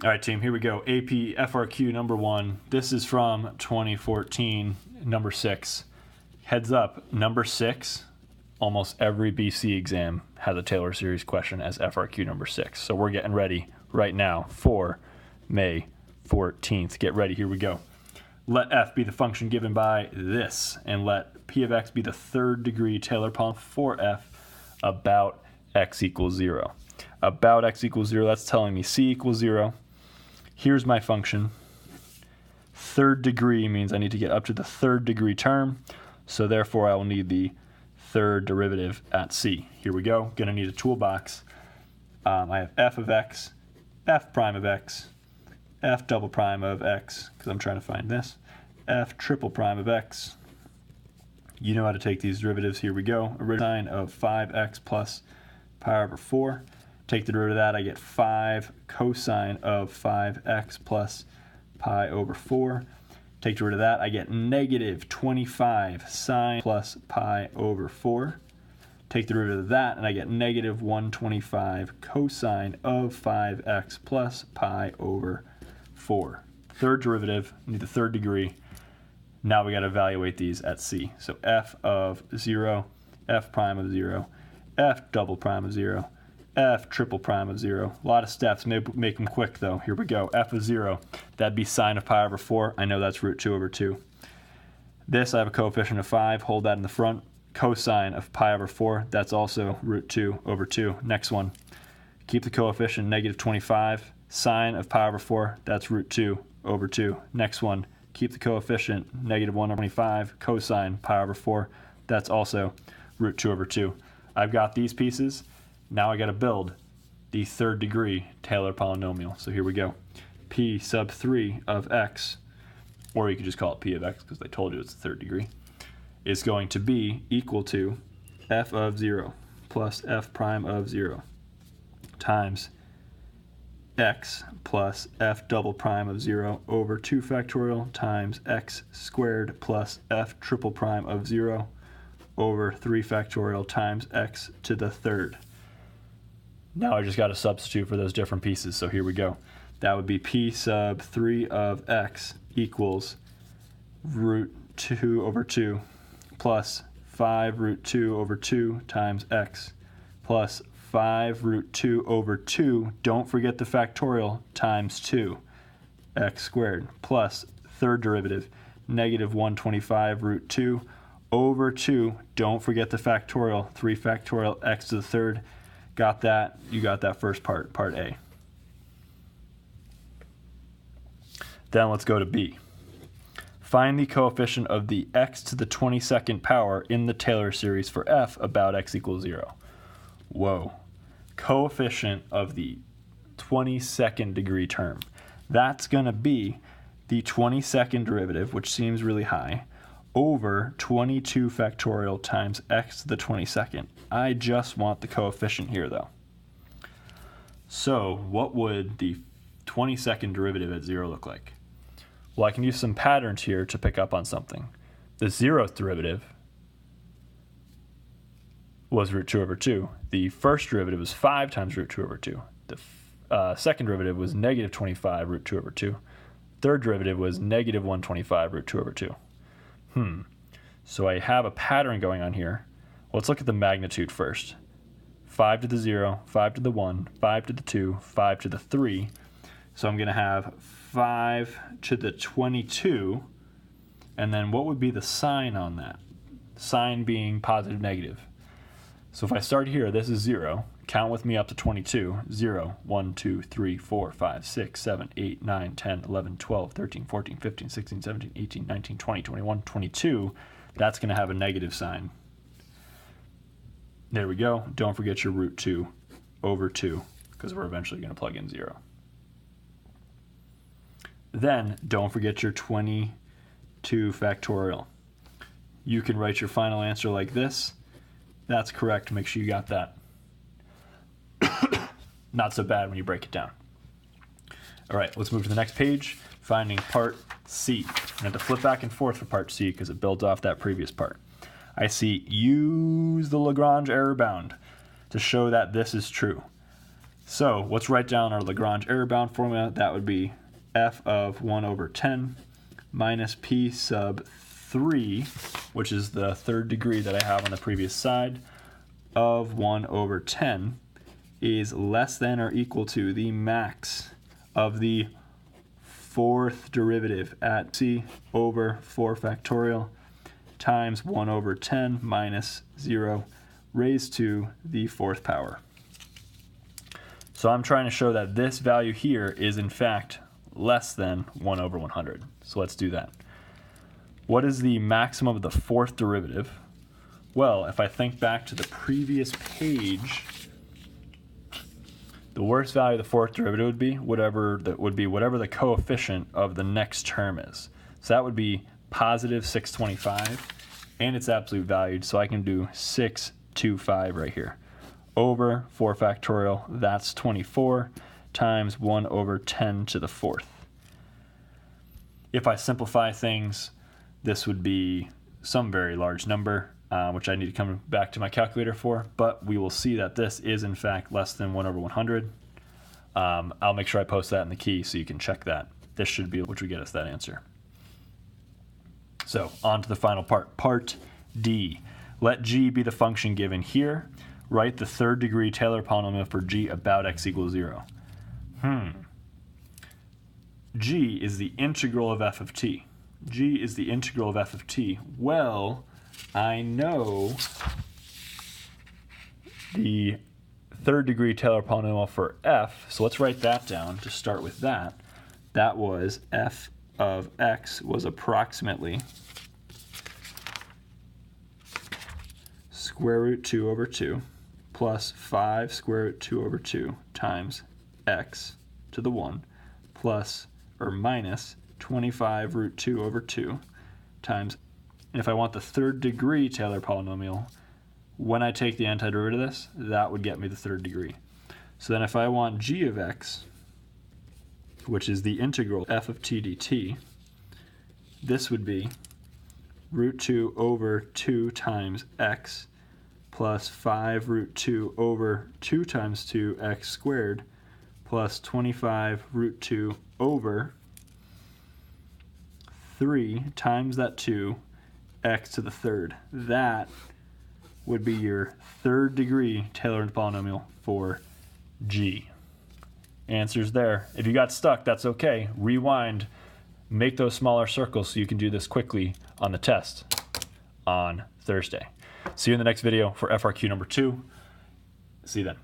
All right, team, here we go. AP FRQ number 1. This is from 2014, number 6. Heads up, number 6, almost every BC exam has a Taylor series question as FRQ number 6. So we're getting ready right now for May 14th. Get ready, here we go. Let f be the function given by this, and let p of x be the third degree Taylor polynomial for f about x equals 0. About x equals 0, that's telling me c equals 0. Here's my function. Third degree means I need to get up to the third degree term, so therefore I will need the third derivative at c. Here we go. Going to need a toolbox. I have f of x, f prime of x, f double prime of x, because I'm trying to find this, f triple prime of x. You know how to take these derivatives. Here we go. Original sign of 5x plus pi over 4. Take the derivative of that, I get 5 cosine of 5x plus pi over 4. Take the derivative of that, I get negative 25 sine plus pi over 4. Take the derivative of that, and I get negative 125 cosine of 5x plus pi over 4. Third derivative, need the third degree. Now we got to evaluate these at c. So f of 0, f prime of 0, f double prime of 0, f triple prime of 0. A lot of steps, make them quick though. Here we go. F of 0, that'd be sine of pi over 4. I know that's root 2 over 2. This, I have a coefficient of 5. Hold that in the front. Cosine of pi over 4, that's also root 2 over 2. Next one. Keep the coefficient negative 25. Sine of pi over 4, that's root 2 over 2. Next one. Keep the coefficient negative 1 over 25. Cosine pi over 4, that's also root 2 over 2. I've got these pieces. Now I got to build the third degree Taylor polynomial. So here we go. P sub 3 of x, or you could just call it P of x because they told you it's the third degree, is going to be equal to f of 0 plus f prime of 0 times x plus f double prime of 0 over 2 factorial times x squared plus f triple prime of 0 over 3 factorial times x to the third. Now I just got to substitute for those different pieces, so here we go. That would be p sub 3 of x equals root 2 over 2 plus 5 root 2 over 2 times x plus 5 root 2 over 2, don't forget the factorial, times 2, x squared, plus third derivative, negative 125 root 2 over 2, don't forget the factorial, 3 factorial x to the third. Got that? You got that first part, part A. Then let's go to B. Find the coefficient of the x to the 22nd power in the Taylor series for f about x equals 0. Whoa. Coefficient of the 22nd degree term. That's going to be the 22nd derivative, which seems really high, over 22 factorial times x to the 22nd. I just want the coefficient here though. So what would the 22nd derivative at 0 look like? Well, I can use some patterns here to pick up on something. The 0th derivative was root 2 over 2. The first derivative was 5 times root 2 over 2. The second derivative was negative 25 root 2 over 2. Third derivative was negative 125 root 2 over 2. So I have a pattern going on here. Let's look at the magnitude first. 5 to the 0, 5 to the 1, 5 to the 2, 5 to the 3. So I'm going to have 5 to the 22. And then what would be the sign on that? Sign being positive, negative. So if I start here, this is 0. Count with me up to 22. 0, 1, 2, 3, 4, 5, 6, 7, 8, 9, 10, 11, 12, 13, 14, 15, 16, 17, 18, 19, 20, 21, 22. That's going to have a negative sign. There we go. Don't forget your root 2 over 2, because we're eventually going to plug in 0. Then don't forget your 22 factorial. You can write your final answer like this. That's correct. Make sure you got that. Not so bad when you break it down. All right, let's move to the next page, finding part C. I have to flip back and forth for part C because it builds off that previous part. I see use the Lagrange error bound to show that this is true. So let's write down our Lagrange error-bound formula. That would be f of 1 over 10 minus p sub 3, which is the third degree that I have on the previous side, of 1 over 10 is less than or equal to the max of the fourth derivative at c over 4 factorial times 1 over 10 minus 0 raised to the fourth power. So I'm trying to show that this value here is in fact less than 1 over 100. So let's do that. What is the maximum of the fourth derivative? Well, if I think back to the previous page, the worst value of the fourth derivative would be whatever the coefficient of the next term is. So that would be positive 625, and it's absolute valued, so I can do 625 right here. Over 4 factorial, that's 24, times 1 over 10 to the fourth. If I simplify things, this would be some very large number, which I need to come back to my calculator for, but we will see that this is in fact less than 1 over 100. I'll make sure I post that in the key so you can check that. This should be which would get us that answer. So on to the final part, part D. Let g be the function given here. Write the third degree Taylor polynomial for g about x equals 0. G is the integral of f of t. G is the integral of f of t. Well, I know the third degree Taylor polynomial for f, so let's write that down to start with that. That was f of x was approximately square root 2 over 2 plus 5 square root 2 over 2 times x to the 1 plus or minus 25 root 2 over 2 times, and if I want the third degree Taylor polynomial, when I take the antiderivative of this, that would get me the third degree. So then if I want g of x, which is the integral f of t dt, this would be root 2 over 2 times x plus 5 root 2 over 2 times 2x squared plus 25 root 2 over 3 times that 2 x to the third. That would be your third degree Taylor polynomial for g. Answer's there. If you got stuck, that's okay. Rewind, make those smaller circles so you can do this quickly on the test on Thursday. See you in the next video for FRQ number 2. See you then.